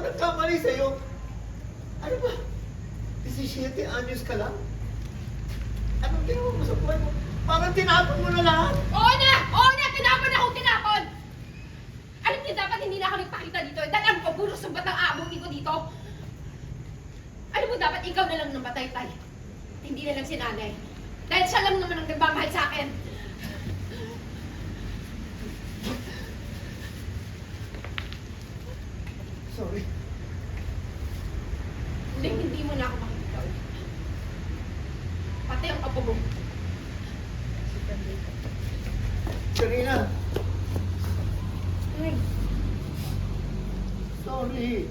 nagkamali sa'yo? Ano ba? 17 anyos ka lang? Anong ginawa mo sa buhay mo? Parang tinapon mo na lahat. Oo na! Oo na! Tinapon akong tinapon! Alam niyo, dapat hindi na ako nagpakita dito. Dahil ang paburo sumbat ang aabuti ko dito. Alam mo, dapat ikaw na lang namatay, Tay. Hindi na lang si Nanay. Dahil siya lang naman ang nagmamahal sa akin. Sorry. Hindi mo na ako makikita ulit. Pati ang apo mo. Karina, Ay, sorry.